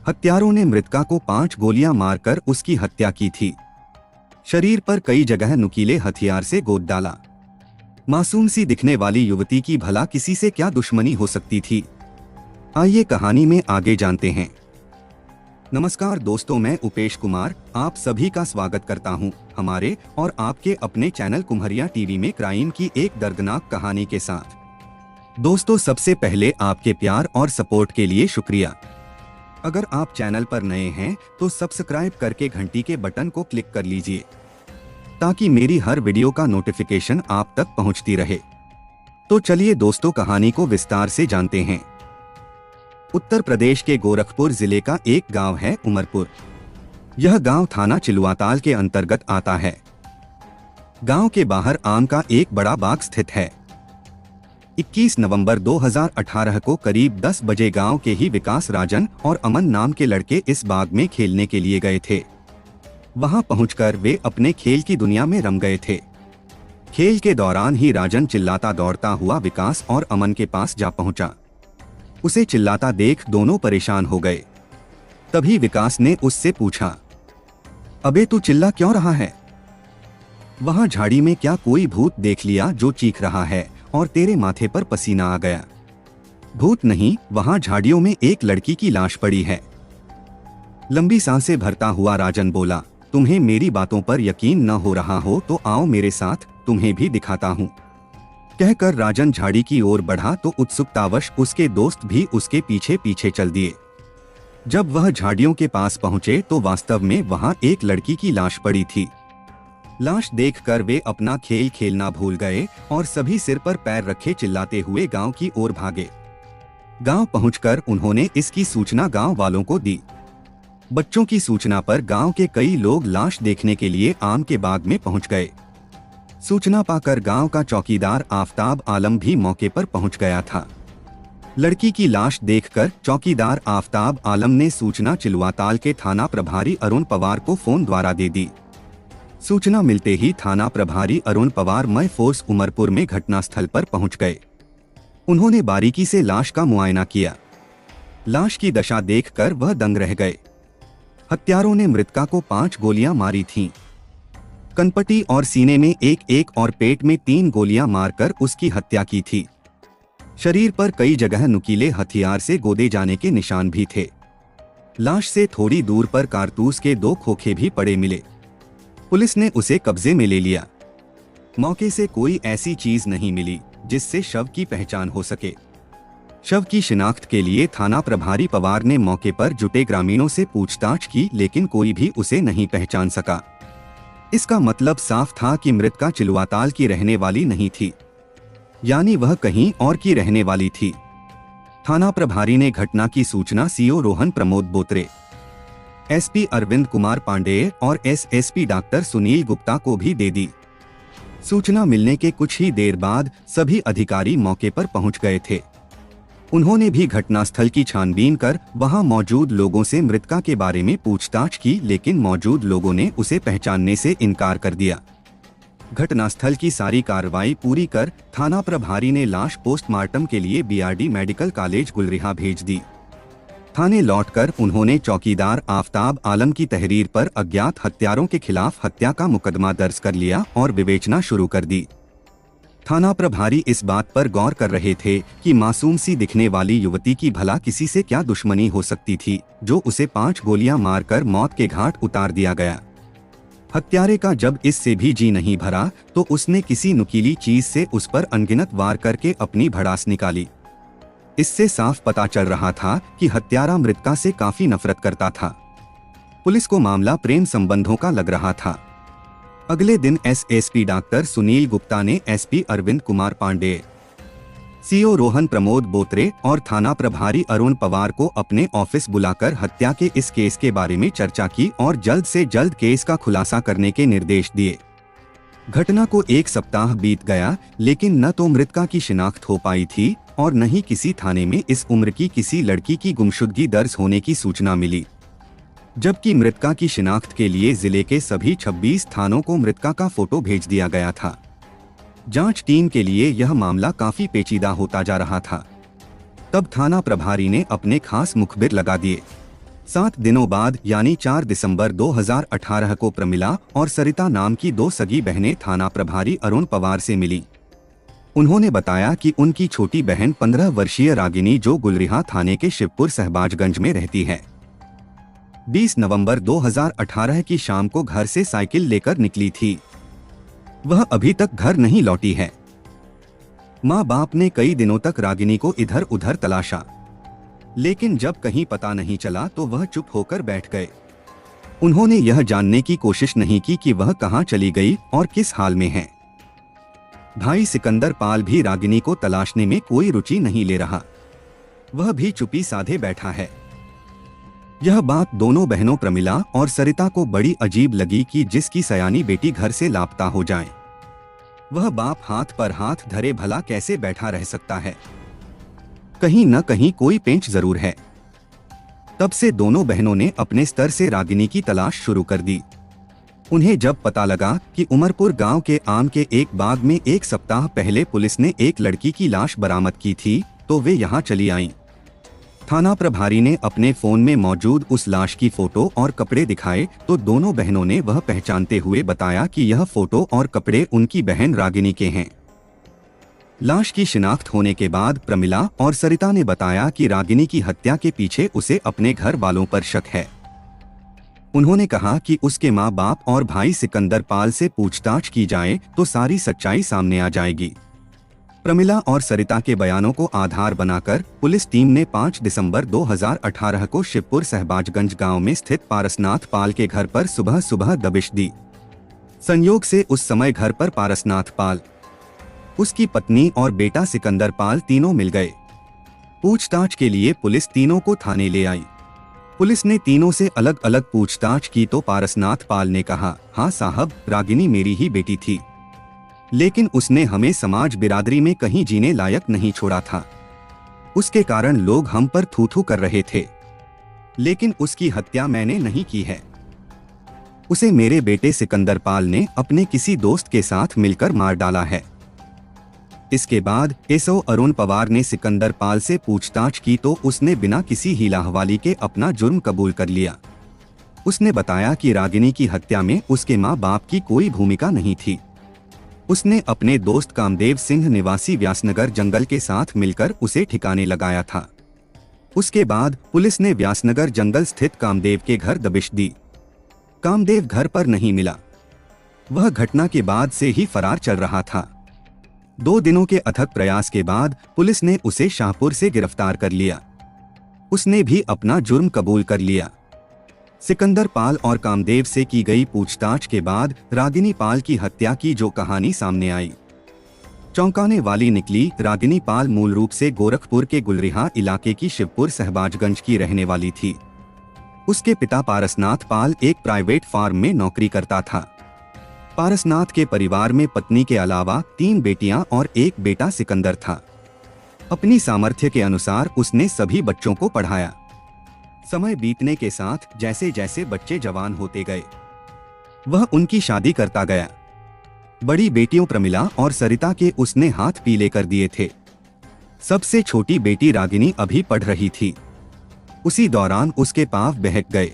हत्यारों ने मृतका को 5 गोलियां मारकर उसकी हत्या की थी। शरीर पर कई जगह नुकीले हथियार से गोद डाला। मासूम सी दिखने वाली युवती की भला किसी से क्या दुश्मनी हो सकती थी? आइए कहानी में आगे जानते हैं। नमस्कार दोस्तों, मैं उपेश कुमार आप सभी का स्वागत करता हूं हमारे और आपके अपने चैनल कुम्हरिया टीवी में क्राइम की एक दर्दनाक कहानी के साथ। दोस्तों, सबसे पहले आपके प्यार और सपोर्ट के लिए शुक्रिया। अगर आप चैनल पर नए हैं तो सब्सक्राइब करके घंटी के बटन को क्लिक कर लीजिए ताकि मेरी हर वीडियो का नोटिफिकेशन आप तक पहुंचती रहे। तो चलिए दोस्तों, कहानी को विस्तार से जानते हैं। उत्तर प्रदेश के गोरखपुर जिले का एक गांव है उमरपुर। यह गांव थाना चिलुआताल के अंतर्गत आता है। गांव के बाहर आम का एक बड़ा बाग स्थित है। 21 नवंबर 2018 को करीब 10 बजे गांव के ही विकास राजन और अमन नाम के लड़के इस बाग में खेलने के लिए गए थे। वहां पहुंचकर वे अपने खेल की दुनिया में रम गए थे। खेल के दौरान ही राजन चिल्लाता दौड़ता हुआ विकास और अमन के पास जा पहुंचा। उसे चिल्लाता देख दोनों परेशान हो गए। तभी विकास ने उससे पूछा, अबे तू चिल्ला क्यों रहा है? वहां झाड़ी में क्या कोई भूत देख लिया जो चीख रहा है और तेरे माथे पर पसीना आ गया? भूत नहीं, वहां झाड़ियों में एक लड़की की लाश पड़ी है। लंबी सांसें भरता हुआ राजन बोला, तुम्हें मेरी बातों पर यकीन न हो रहा हो तो आओ मेरे साथ, तुम्हें भी दिखाता हूँ। कहकर राजन झाड़ी की ओर बढ़ा तो उत्सुकतावश उसके दोस्त भी उसके पीछे पीछे चल दिए। जब वह झाड़ियों के पास पहुंचे तो वास्तव में वहां एक लड़की की लाश पड़ी थी। लाश देखकर वे अपना खेल खेलना भूल गए और सभी सिर पर पैर रखे चिल्लाते हुए गांव की ओर भागे। गांव पहुंचकर उन्होंने इसकी सूचना गांव वालों को दी। बच्चों की सूचना पर गांव के कई लोग लाश देखने के लिए आम के बाग में पहुंच गए। सूचना पाकर गांव का चौकीदार आफताब आलम भी मौके पर पहुंच गया था। लड़की की लाश देखकर चौकीदार आफताब आलम ने सूचना चिलुआताल के थाना प्रभारी अरुण पवार को फोन द्वारा दे दी। सूचना मिलते ही थाना प्रभारी अरुण पवार मय फोर्स उमरपुर में घटनास्थल पर पहुंच गए। उन्होंने बारीकी से लाश का मुआयना किया। लाश की दशा देखकर वह दंग रह गए। हत्यारों ने मृतका को 5 गोलियां मारी थीं। कनपटी और सीने में एक और पेट में 3 गोलियां मारकर उसकी हत्या की थी। शरीर पर कई जगह नुकीले हथियार से गोदे जाने के निशान भी थे। लाश से थोड़ी दूर पर कारतूस के 2 खोखे भी पड़े मिले। पुलिस ने उसे कब्जे में ले लिया। मौके से कोई ऐसी चीज नहीं मिली जिससे शव की पहचान हो सके। शव की शिनाख्त के लिए थाना प्रभारी पवार ने मौके पर जुटे ग्रामीणों से पूछताछ की, लेकिन कोई भी उसे नहीं पहचान सका। इसका मतलब साफ था कि मृतका चिलुआताल की रहने वाली नहीं थी, यानी वह कहीं और की रहने वाली थी। थाना प्रभारी ने घटना की सूचना सीओ रोहन प्रमोद बोत्रे, एसपी अरविंद कुमार पांडेय और एसएसपी डॉक्टर सुनील गुप्ता को भी दे दी। सूचना मिलने के कुछ ही देर बाद सभी अधिकारी मौके पर पहुंच गए थे। उन्होंने भी घटनास्थल की छानबीन कर वहां मौजूद लोगों से मृतका के बारे में पूछताछ की, लेकिन मौजूद लोगों ने उसे पहचानने से इनकार कर दिया। घटनास्थल की सारी कार्रवाई पूरी कर थाना प्रभारी ने लाश पोस्टमार्टम के लिए बीआरडी मेडिकल कॉलेज गुलरिहा भेज दी। थाने लौटकर उन्होंने चौकीदार आफताब आलम की तहरीर पर अज्ञात हत्यारों के खिलाफ हत्या का मुकदमा दर्ज कर लिया और विवेचना शुरू कर दी। थाना प्रभारी इस बात पर गौर कर रहे थे कि मासूम सी दिखने वाली युवती की भला किसी से क्या दुश्मनी हो सकती थी जो उसे 5 गोलियां मारकर मौत के घाट उतार दिया गया। हत्यारे का जब इससे भी जी नहीं भरा तो उसने किसी नुकीली चीज से उस पर अनगिनत वार करके अपनी भड़ास निकाली। इससे साफ पता चल रहा था कि हत्यारा मृतका से काफी नफरत करता था। पुलिस को मामला प्रेम संबंधों का लग रहा था। अगले दिन एसएसपी डॉक्टर सुनील गुप्ता ने एसपी अरविंद कुमार पांडेय, सीओ रोहन प्रमोद बोत्रे और थाना प्रभारी अरुण पवार को अपने ऑफिस बुलाकर हत्या के इस केस के बारे में चर्चा की और जल्द से जल्द केस का खुलासा करने के निर्देश दिए। घटना को 1 सप्ताह बीत गया, लेकिन न तो मृतका की शिनाख्त हो पाई थी और न ही किसी थाने में इस उम्र की किसी लड़की की गुमशुदगी दर्ज होने की सूचना मिली। जबकि मृतका की शिनाख्त के लिए जिले के सभी 26 थानों को मृतका का फोटो भेज दिया गया था। जांच टीम के लिए यह मामला काफी पेचीदा होता जा रहा था। तब थाना प्रभारी ने अपने खास मुखबिर लगा दिए। 7 दिनों बाद यानी 4 दिसंबर 2018 को प्रमिला और सरिता नाम की 2 सगी बहनें थाना प्रभारी अरुण पवार से मिली। उन्होंने बताया कि उनकी छोटी बहन 15 वर्षीय रागिनी, जो गुलरिहा थाने के शिवपुर सहबाजगंज में रहती है, 20 नवंबर 2018 की शाम को घर से साइकिल लेकर निकली थी। वह अभी तक घर नहीं लौटी है। माँ बाप ने कई दिनों तक रागिनी को इधर उधर तलाशा, लेकिन जब कहीं पता नहीं चला तो वह चुप होकर बैठ गए। उन्होंने यह जानने की कोशिश नहीं की कि वह कहाँ चली गई और किस हाल में है। भाई सिकंदर पाल भी रागिनी को तलाशने में कोई रुचि नहीं ले रहा, वह भी चुप्पी साधे बैठा है। यह बात दोनों बहनों प्रमिला और सरिता को बड़ी अजीब लगी कि जिसकी सयानी बेटी घर से लापता हो जाए, वह बाप हाथ पर हाथ धरे भला कैसे बैठा रह सकता है। कहीं न कहीं कोई पेंच जरूर है। तब से दोनों बहनों ने अपने स्तर से रागिनी की तलाश शुरू कर दी। उन्हें जब पता लगा कि उमरपुर गांव के आम के एक बाग में 1 सप्ताह पहले पुलिस ने एक लड़की की लाश बरामद की थी, तो वे यहां चली आईं। थाना प्रभारी ने अपने फोन में मौजूद उस लाश की फोटो और कपड़े दिखाए तो दोनों बहनों ने वह पहचानते हुए बताया कि यह फोटो और कपड़े उनकी बहन रागिनी के हैं। लाश की शिनाख्त होने के बाद प्रमिला और सरिता ने बताया कि रागिनी की हत्या के पीछे उसे अपने घर वालों पर शक है। उन्होंने कहा कि उसके माँ बाप और भाई सिकंदर पाल से पूछताछ की जाए तो सारी सच्चाई सामने आ जाएगी। प्रमिला और सरिता के बयानों को आधार बनाकर पुलिस टीम ने 5 दिसंबर 2018 को शिवपुर सहबाजगंज गांव में स्थित पारसनाथ पाल के घर पर सुबह सुबह दबिश दी। संयोग से उस समय घर पर पारसनाथ पाल, उसकी पत्नी और बेटा सिकंदर पाल तीनों मिल गए। पूछताछ के लिए पुलिस तीनों को थाने ले आई। पुलिस ने तीनों से अलग अलग पूछताछ की तो पारसनाथ पाल ने कहा, हाँ साहब, रागिनी मेरी ही बेटी थी, लेकिन उसने हमें समाज बिरादरी में कहीं जीने लायक नहीं छोड़ा था। उसके कारण लोग हम पर थू थू कर रहे थे, लेकिन उसकी हत्या मैंने नहीं की है। उसे मेरे बेटे सिकंदर पाल ने अपने किसी दोस्त के साथ मिलकर मार डाला है। इसके बाद एसओ अरुण पवार ने सिकंदर पाल से पूछताछ की तो उसने बिना किसी हीला हवाली के अपना जुर्म कबूल कर लिया। उसने बताया कि रागिनी की हत्या में उसके माँ बाप की कोई भूमिका नहीं थी। उसने अपने दोस्त कामदेव सिंह निवासी व्यासनगर जंगल के साथ मिलकर उसे ठिकाने लगाया था। उसके बाद पुलिस ने व्यासनगर जंगल स्थित कामदेव के घर दबिश दी। कामदेव घर पर नहीं मिला, वह घटना के बाद से ही फरार चल रहा था। 2 दिनों के अथक प्रयास के बाद पुलिस ने उसे शाहपुर से गिरफ्तार कर लिया। उसने भी अपना जुर्म कबूल कर लिया। सिकंदर पाल और कामदेव से की गई पूछताछ के बाद रागिनी पाल की हत्या की जो कहानी सामने आई, चौंकाने वाली निकली। रागिनी पाल मूल रूप से गोरखपुर के गुलरिहा इलाके की शिवपुर सहबाजगंज की रहने वाली थी। उसके पिता पारसनाथ पाल एक प्राइवेट फार्म में नौकरी करता था। पारसनाथ के परिवार में पत्नी के अलावा 3 बेटियां और 1 बेटा सिकंदर था। अपनी सामर्थ्य के अनुसार उसने सभी बच्चों को पढ़ाया। समय बीतने के साथ जैसे जैसे बच्चे जवान होते गए, वह उनकी शादी करता गया। बड़ी बेटियों प्रमिला और सरिता के उसने हाथ पीले कर दिए थे। सबसे छोटी बेटी रागिनी अभी पढ़ रही थी। उसी दौरान उसके पांव बहक गए।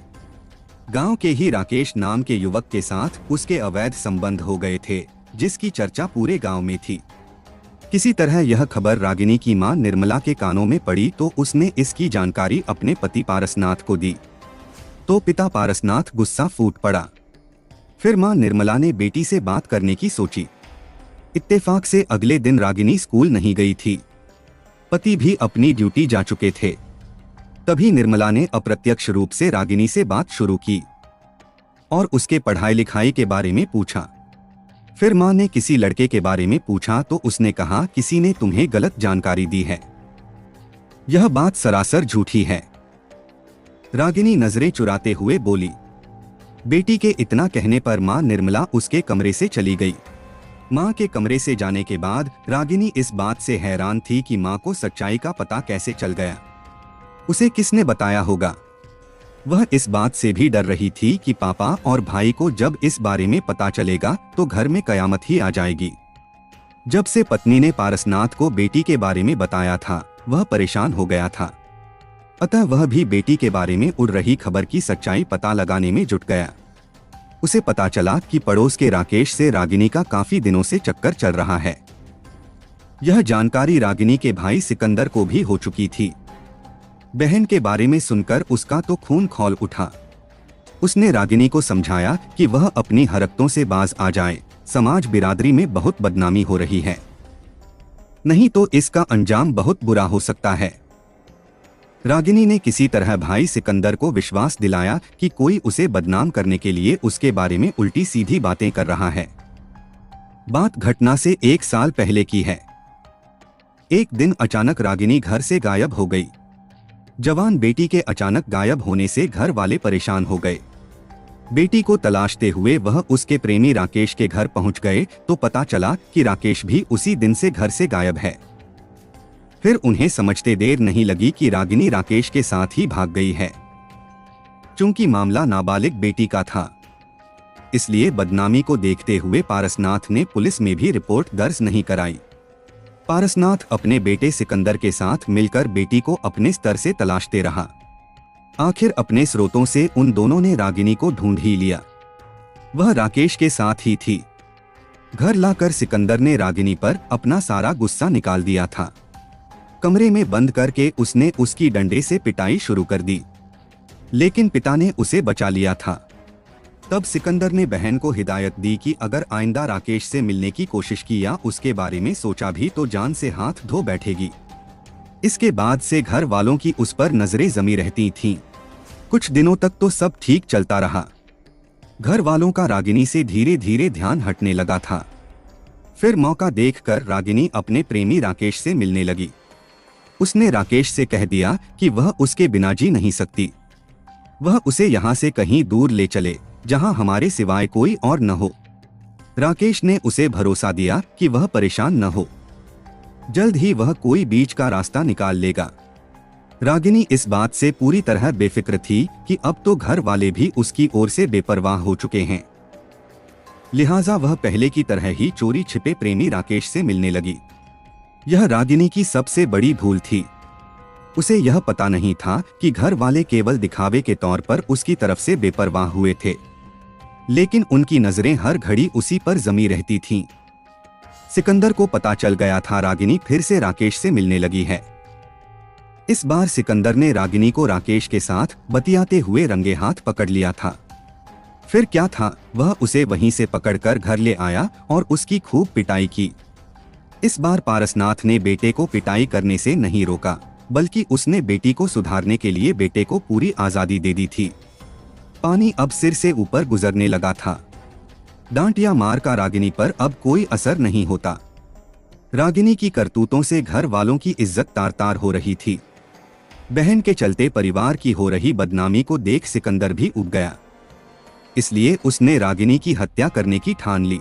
गांव के ही राकेश नाम के युवक के साथ उसके अवैध संबंध हो गए थे, जिसकी चर्चा पूरे गांव में थी। किसी तरह यह खबर रागिनी की मां निर्मला के कानों में पड़ी तो उसने इसकी जानकारी अपने पति पारसनाथ को दी तो पिता पारसनाथ गुस्सा फूट पड़ा। फिर मां निर्मला ने बेटी से बात करने की सोची। इत्तेफाक से अगले दिन रागिनी स्कूल नहीं गई थी। पति भी अपनी ड्यूटी जा चुके थे। तभी निर्मला ने अप्रत्यक्ष रूप से रागिनी से बात शुरू की और उसके पढ़ाई लिखाई के बारे में पूछा। फिर मां ने किसी लड़के के बारे में पूछा तो उसने कहा, किसी ने तुम्हें गलत जानकारी दी है, यह बात सरासर झूठी है। रागिनी नजरें चुराते हुए बोली। बेटी के इतना कहने पर मां निर्मला उसके कमरे से चली गई। मां के कमरे से जाने के बाद रागिनी इस बात से हैरान थी कि मां को सच्चाई का पता कैसे चल गया, उसे किसने बताया होगा। वह इस बात से भी डर रही थी कि पापा और भाई को जब इस बारे में पता चलेगा तो घर में कयामत ही आ जाएगी। जब से पत्नी ने पारसनाथ को बेटी के बारे में बताया था, वह परेशान हो गया था। अतः वह भी बेटी के बारे में उड़ रही खबर की सच्चाई पता लगाने में जुट गया। उसे पता चला कि पड़ोस के राकेश से रागिनी का काफी दिनों से चक्कर चल रहा है। यह जानकारी रागिनी के भाई सिकंदर को भी हो चुकी थी। बहन के बारे में सुनकर उसका तो खून खौल उठा। उसने रागिनी को समझाया कि वह अपनी हरकतों से बाज आ जाए, समाज बिरादरी में बहुत बदनामी हो रही है, नहीं तो इसका अंजाम बहुत बुरा हो सकता है। रागिनी ने किसी तरह भाई सिकंदर को विश्वास दिलाया कि कोई उसे बदनाम करने के लिए उसके बारे में उल्टी सीधी बातें कर रहा है। बात घटना से 1 साल पहले की है। एक दिन अचानक रागिनी घर से गायब हो गई। जवान बेटी के अचानक गायब होने से घर वाले परेशान हो गए। बेटी को तलाशते हुए वह उसके प्रेमी राकेश के घर पहुंच गए तो पता चला कि राकेश भी उसी दिन से घर से गायब है। फिर उन्हें समझते देर नहीं लगी कि रागिनी राकेश के साथ ही भाग गई है। चूंकि मामला नाबालिग बेटी का था, इसलिए बदनामी को देखते हुए पारसनाथ ने पुलिस में भी रिपोर्ट दर्ज नहीं कराई। पारसनाथ अपने बेटे सिकंदर के साथ मिलकर बेटी को अपने स्तर से तलाशते रहा। आखिर अपने स्रोतों से उन दोनों ने रागिनी को ढूंढ ही लिया। वह राकेश के साथ ही थी। घर लाकर सिकंदर ने रागिनी पर अपना सारा गुस्सा निकाल दिया था। कमरे में बंद करके उसने उसकी डंडे से पिटाई शुरू कर दी, लेकिन पिता ने उसे बचा लिया था। तब सिकंदर ने बहन को हिदायत दी कि अगर आइंदा राकेश से मिलने की कोशिश की या उसके बारे में सोचा भी तो जान से हाथ धो बैठेगी। इसके बाद से घर वालों की उस पर नजरें जमी रहती थीं। कुछ दिनों तक तो सब ठीक चलता रहा। घर वालों का रागिनी से धीरे धीरे ध्यान हटने लगा था। फिर मौका देखकर रागिनी अपने प्रेमी राकेश से मिलने लगी। उसने राकेश से कह दिया कि वह उसके बिना जी नहीं सकती। वह उसे यहाँ से कहीं दूर ले चले जहाँ हमारे सिवाय कोई और न हो। राकेश ने उसे भरोसा दिया कि वह परेशान न हो, जल्द ही वह कोई बीच का रास्ता निकाल लेगा। रागिनी इस बात से पूरी तरह बेफिक्र थी कि अब तो घर वाले भी उसकी ओर से बेपरवाह हो चुके हैं। लिहाजा वह पहले की तरह ही चोरी छिपे प्रेमी राकेश से मिलने लगी। यह रागिनी की सबसे बड़ी भूल थी। उसे यह पता नहीं था कि घर वाले केवल दिखावे के तौर पर उसकी तरफ से बेपरवाह हुए थे, लेकिन उनकी नजरें हर घड़ी उसी पर जमी रहती थीं। सिकंदर को पता चल गया था रागिनी फिर से राकेश से मिलने लगी है। इस बार सिकंदर ने रागिनी को राकेश के साथ बतियाते हुए रंगे हाथ पकड़ लिया था। फिर क्या था, वह उसे वहीं से पकड़कर घर ले आया और उसकी खूब पिटाई की। इस बार पारसनाथ ने बेटे को पिटाई करने से नहीं रोका, बल्कि उसने बेटी को सुधारने के लिए बेटे को पूरी आजादी दे दी थी। पानी अब सिर से ऊपर गुजरने लगा था। डांट या मार का रागिनी पर अब कोई असर नहीं होता। रागिनी की करतूतों से घर वालों की इज्जत तार तार हो रही थी। बहन के चलते परिवार की हो रही बदनामी को देख सिकंदर भी उब गया। इसलिए उसने रागिनी की हत्या करने की ठान ली।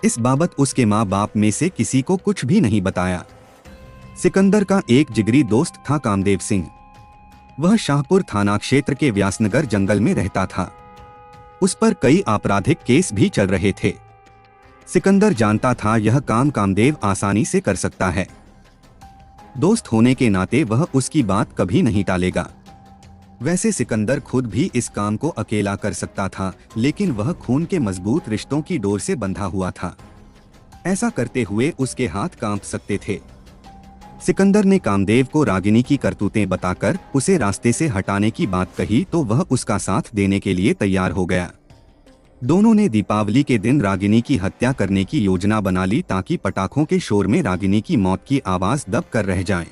इस बाबत उसके माँ बाप में से किसी को कुछ भी नहीं बताया। सिकंदर का एक जिगरी दोस्त था कामदेव सिंह। वह शाहपुर थाना क्षेत्र के व्यासनगर जंगल में रहता था। उस पर कई आपराधिक केस भी चल रहे थे। सिकंदर जानता था यह काम कामदेव आसानी से कर सकता है। दोस्त होने के नाते वह उसकी बात कभी नहीं टालेगा। वैसे सिकंदर खुद भी इस काम को अकेला कर सकता था, लेकिन वह खून के मजबूत रिश्तों की डोर से बंधा हुआ था। ऐसा करते हुए उसके हाथ कांप सकते थे। सिकंदर ने कामदेव को रागिनी की करतूतें बताकर उसे रास्ते से हटाने की बात कही तो वह उसका साथ देने के लिए तैयार हो गया। दोनों ने दीपावली के दिन रागिनी की हत्या करने की योजना बना ली ताकि पटाखों के शोर में रागिनी की मौत की आवाज दब कर रह जाए।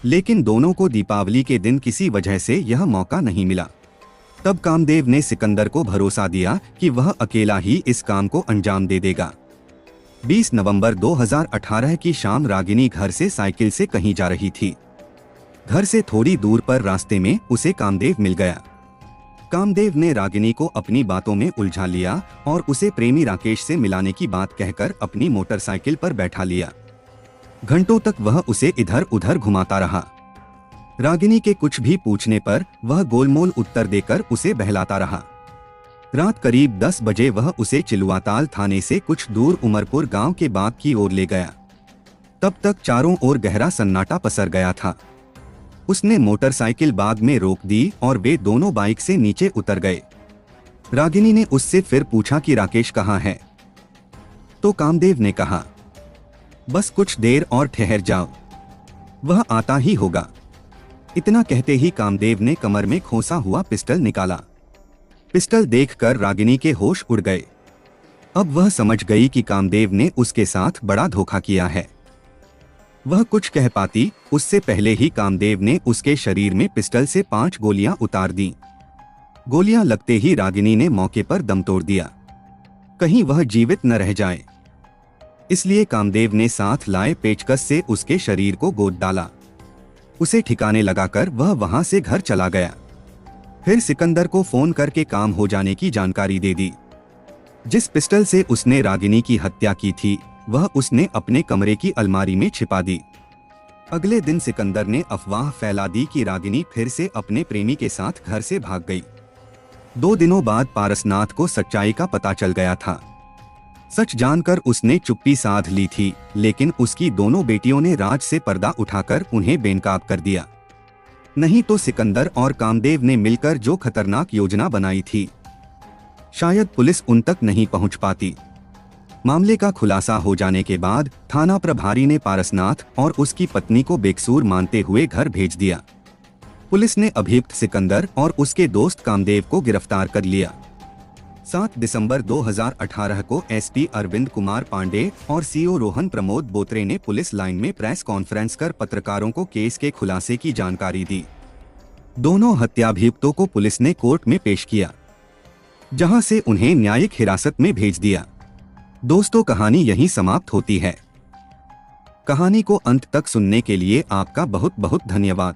लेकिन दोनों को दीपावली के दिन किसी वजह से यह मौका नहीं मिला। तब कामदेव ने सिकंदर को भरोसा दिया कि वह अकेला ही इस काम को अंजाम दे देगा। 20 नवंबर 2018 की शाम रागिनी घर से साइकिल से कहीं जा रही थी। घर से थोड़ी दूर पर रास्ते में उसे कामदेव मिल गया। कामदेव ने रागिनी को अपनी बातों में उलझा लिया और उसे प्रेमी राकेश से मिलाने की बात कहकर अपनी मोटरसाइकिल पर बैठा लिया। घंटों तक वह उसे इधर उधर घुमाता रहा। रागिनी के कुछ भी पूछने पर वह गोलमोल उत्तर देकर उसे बहलाता रहा। रात करीब 10 बजे वह उसे चिलुआताल थाने से कुछ दूर उमरपुर गांव के बाग की ओर ले गया। तब तक चारों ओर गहरा सन्नाटा पसर गया था। उसने मोटरसाइकिल बाग में रोक दी और वे दोनों बाइक से नीचे उतर गए। रागिनी ने उससे फिर पूछा कि राकेश कहाँ है? तो कामदेव ने कहा, बस कुछ देर और ठहर जाओ, वह आता ही होगा। इतना कहते ही कामदेव ने कमर में खोसा हुआ पिस्टल निकाला। पिस्टल देखकर रागिनी के होश उड़ गए। अब वह समझ गई कि कामदेव ने उसके साथ बड़ा धोखा किया है। वह कुछ कह पाती उससे पहले ही कामदेव ने उसके शरीर में पिस्टल से 5 गोलियां उतार दी। गोलियां लगते ही रागिनी ने मौके पर दम तोड़ दिया, कहीं वह जीवित न रह जाए। इसलिए कामदेव ने साथ लाए पेचकस से उसके शरीर को गोद डाला। उसे ठिकाने लगाकर वह वहां से घर चला गया। फिर सिकंदर को फोन करके काम हो जाने की जानकारी दे दी। जिस पिस्टल से उसने रागिनी की हत्या की थी वह उसने अपने कमरे की अलमारी में छिपा दी। अगले दिन सिकंदर ने अफवाह फैला दी कि रागिनी फिर से अपने प्रेमी के साथ घर से भाग गई। 2 दिनों बाद पारसनाथ को सच्चाई का पता चल गया था। सच जानकर उसने चुप्पी साध ली थी, लेकिन उसकी दोनों बेटियों ने राज से पर्दा उठाकर उन्हें बेनकाब कर दिया। नहीं तो सिकंदर और कामदेव ने मिलकर जो खतरनाक योजना बनाई थी, शायद पुलिस उन तक नहीं पहुंच पाती। मामले का खुलासा हो जाने के बाद थाना प्रभारी ने पारसनाथ और उसकी पत्नी को बेकसूर मानते हुए घर भेज दिया। पुलिस ने अभियुक्त सिकंदर और उसके दोस्त कामदेव को गिरफ्तार कर लिया। 7 दिसंबर 2018 को एसपी अरविंद कुमार पांडे और सीओ रोहन प्रमोद बोत्रे ने पुलिस लाइन में प्रेस कॉन्फ्रेंस कर पत्रकारों को केस के खुलासे की जानकारी दी। दोनों हत्याभियुक्तों को पुलिस ने कोर्ट में पेश किया, जहां से उन्हें न्यायिक हिरासत में भेज दिया। दोस्तों, कहानी यहीं समाप्त होती है। कहानी को अंत तक सुनने के लिए आपका बहुत बहुत धन्यवाद।